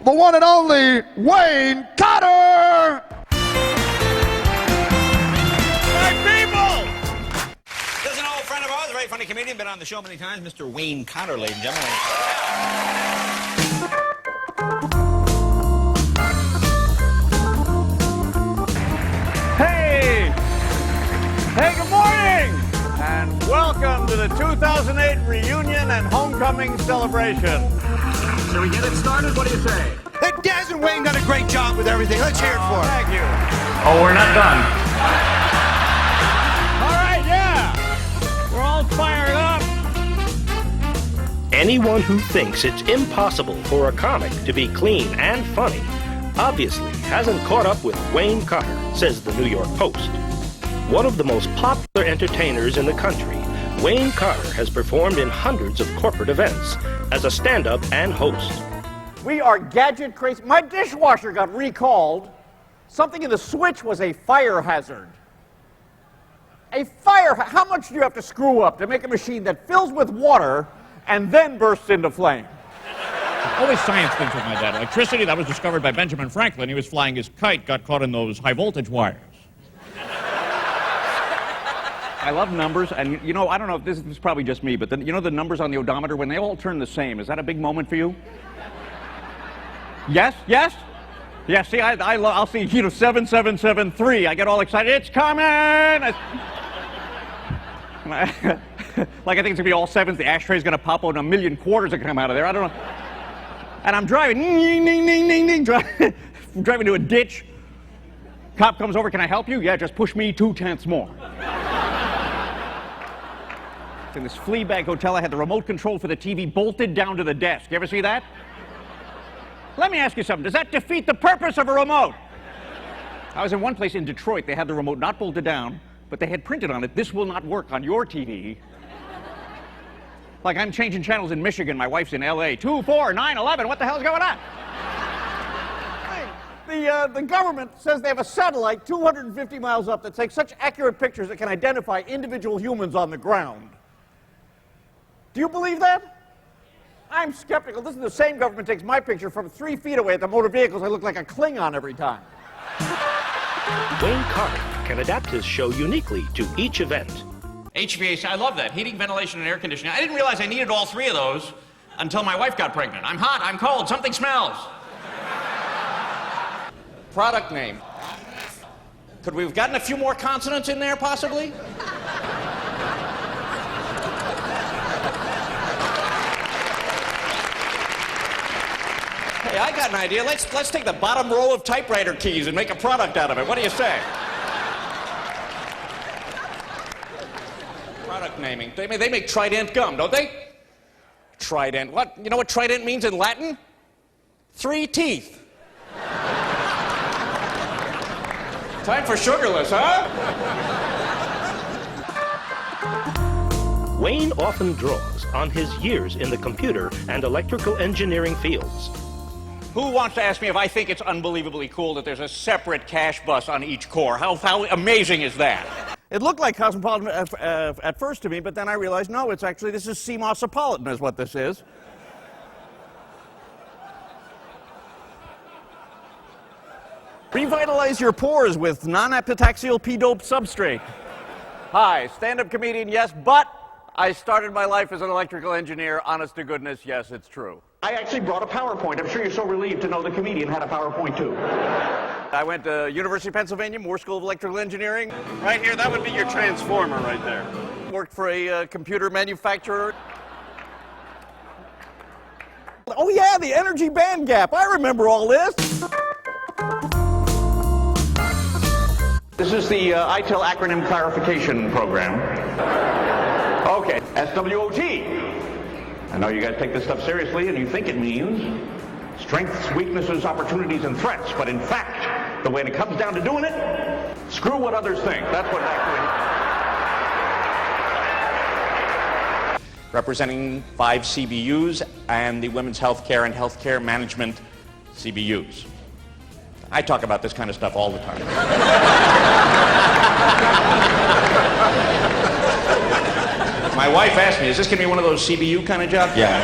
the one and only Wayne Cotter! My people! There's an old friend of ours, a very funny comedian, been on the show many times, Mr. Wayne Cotter, ladies and gentlemen. Hey! Hey, good morning! And welcome to the 2008 reunion and homecoming celebration. Shall we get it started? What do you say? Hey, Daz and Wayne done a great job with everything. Let's hear it for them. Thank you. Oh, we're not done. All right, yeah! We're all fired up. Anyone who thinks it's impossible for a comic to be clean and funny obviously hasn't caught up with Wayne Cotter, says the New York Post. One of the most popular entertainers in the country, Wayne Cotter has performed in hundreds of corporate events as a stand-up and host. We are gadget crazy. My dishwasher got recalled. Something in the switch was a fire hazard. How much do you have to screw up to make a machine that fills with water and then bursts into flame? Always science things with my dad. Electricity, that was discovered by Benjamin Franklin. He was flying his kite, got caught in those high-voltage wires. I love numbers, and you know, I don't know if this is probably just me, but you know the numbers on the odometer, when they all turn the same, is that a big moment for you? Yes? Yes? Yeah, see, I'll see, 7773. I get all excited. It's coming! Like, I think it's gonna be all sevens. The ashtray's gonna pop out and a million quarters are gonna come out of there. I don't know. And I'm driving, driving to a ditch. Cop comes over, can I help you? Yeah, just push me 2/10 more. In this flea bag hotel, I had the remote control for the TV bolted down to the desk. You ever see that? Let me ask you something. Does that defeat the purpose of a remote? I was in one place in Detroit. They had the remote not bolted down, but they had printed on it, "This will not work on your TV." Like I'm changing channels in Michigan. My wife's in LA. 2, 4, 9, 11. What the hell's going on? The government says they have a satellite 250 miles up that takes such accurate pictures it can identify individual humans on the ground. Do you believe that? I'm skeptical. This is the same government takes my picture from 3 feet away at the motor vehicles. I look like a Klingon every time. Wayne Cotter can adapt his show uniquely to each event. HVAC, I love that. Heating, ventilation, and air conditioning. I didn't realize I needed all 3 of those until my wife got pregnant. I'm hot, I'm cold, something smells. Product name. Could we have gotten a few more consonants in there, possibly? Hey, I got an idea. Let's take the bottom row of typewriter keys and make a product out of it. What do you say? Product naming. They make Trident gum, don't they? Trident. What? You know what Trident means in Latin? 3 teeth. Time for sugarless, huh? Wayne often draws on his years in the computer and electrical engineering fields. Who wants to ask me if I think it's unbelievably cool that there's a separate cash bus on each core? How amazing is that? It looked like Cosmopolitan at first to me, but then I realized, no, this is CMOSopolitan is what this is. Revitalize your pores with non-epitaxial P-doped substrate. Hi, stand-up comedian, yes, but I started my life as an electrical engineer. Honest to goodness, yes, it's true. I actually brought a PowerPoint. I'm sure you're so relieved to know the comedian had a PowerPoint too. I went to University of Pennsylvania, Moore School of Electrical Engineering. Right here, that would be your transformer right there. Worked for a computer manufacturer. Oh yeah, the energy band gap. I remember all this. This is the ITIL acronym clarification program. Okay, SWOT. I know you guys take this stuff seriously and you think it means strengths, weaknesses, opportunities, and threats, but in fact, the way it comes down to doing it, screw what others think. That's what actually... Representing 5 CBUs and the Women's Healthcare and Healthcare Management CBUs. I talk about this kind of stuff all the time. My wife asked me, is this going to be one of those CBU kind of jobs? Yeah.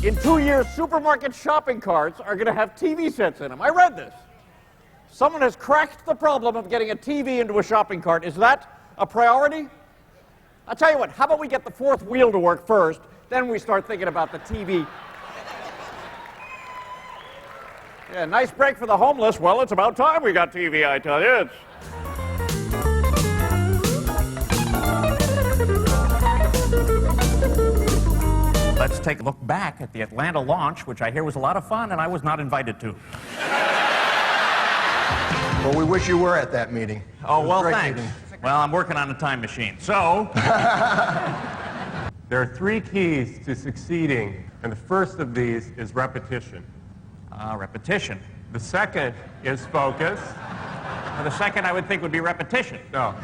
In 2 years, supermarket shopping carts are going to have TV sets in them. I read this. Someone has cracked the problem of getting a TV into a shopping cart. Is that a priority? I'll tell you what, how about we get the fourth wheel to work first, then we start thinking about the TV. Yeah, nice break for the homeless. Well, it's about time we got TV, I tell you. Let's take a look back at the Atlanta launch, which I hear was a lot of fun, and I was not invited to. Well, we wish you were at that meeting. Oh, well, Great thanks. meeting. Well, I'm working on a time machine. So, There are 3 keys to succeeding, and the first of these is repetition. repetition. The second is focus. Now, the second I would think would be repetition. No,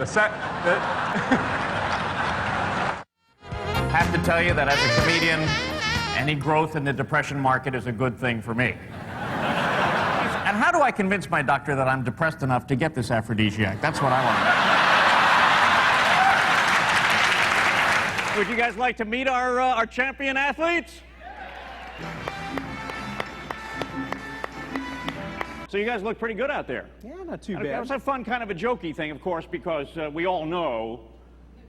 I have to tell you that as a comedian, any growth in the depression market is a good thing for me. And how do I convince my doctor that I'm depressed enough to get this aphrodisiac? That's what I want. Would you guys like to meet our champion athletes? So you guys look pretty good out there. Yeah, not too It bad. was a fun kind of a jokey thing, of course, because we all know,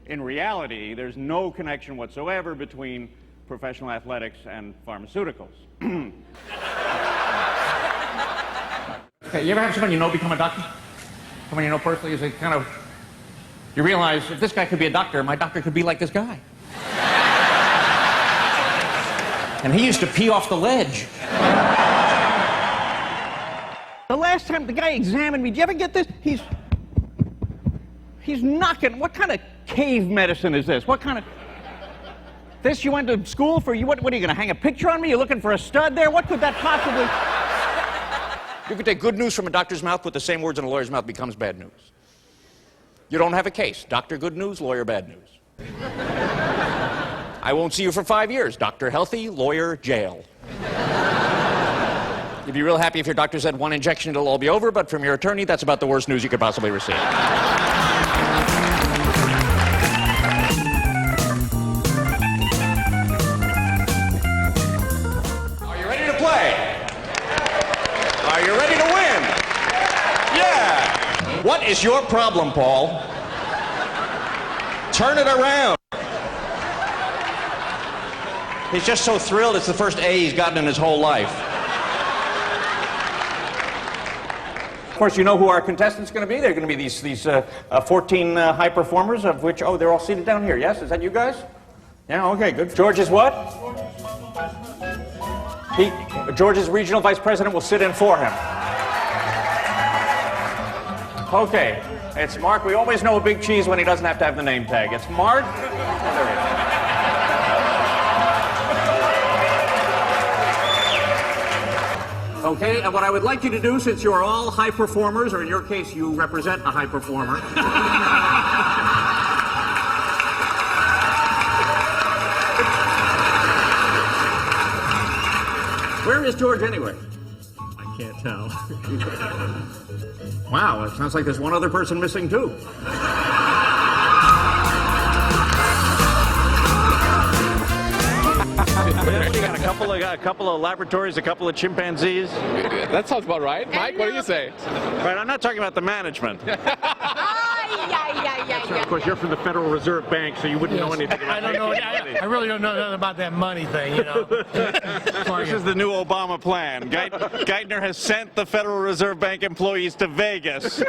in reality, there's no connection whatsoever between professional athletics and pharmaceuticals. Okay, you ever have someone you know become a doctor? Someone you know personally is a kind of... You realize, if this guy could be a doctor, my doctor could be like this guy. And he used to pee off the ledge. The last time the guy examined me, do you ever get this? He's knocking. What kind of cave medicine is this? What kind of... This you went to school for? What are you going to hang a picture on me? You're looking for a stud there? What could that possibly... You could take good news from a doctor's mouth, put the same words in a lawyer's mouth, becomes bad news. You don't have a case. Doctor good news, lawyer bad news. I won't see you for 5 years. Doctor healthy, lawyer jail. You'd be real happy if your doctor said 1 injection, it'll all be over, but from your attorney, that's about the worst news you could possibly receive. Are you ready to play? Are you ready to win? Yeah! What is your problem, Paul? Turn it around. He's just so thrilled it's the first A he's gotten in his whole life. Of course, you know who our contestants are going to be? They're going to be these 14 high performers, of which, oh, they're all seated down here. Yes? Is that you guys? Yeah, okay, good. George is what? George's regional vice president will sit in for him. Okay, it's Mark. We always know a big cheese when he doesn't have to have the name tag. It's Mark. Oh, there he is. Okay, and what I would like you to do, since you are all high performers, or in your case, you represent a high performer. Where is George anyway? I can't tell. Wow, it sounds like there's one other person missing too. We got a couple of laboratories, a couple of chimpanzees. That sounds about right. Mike, what do you say? Right, I'm not talking about the management. Yeah. Of course, you're from the Federal Reserve Bank, so you wouldn't know anything about I don't know. I really don't know nothing about that money thing, you know. This is the new Obama plan. Geithner has sent the Federal Reserve Bank employees to Vegas.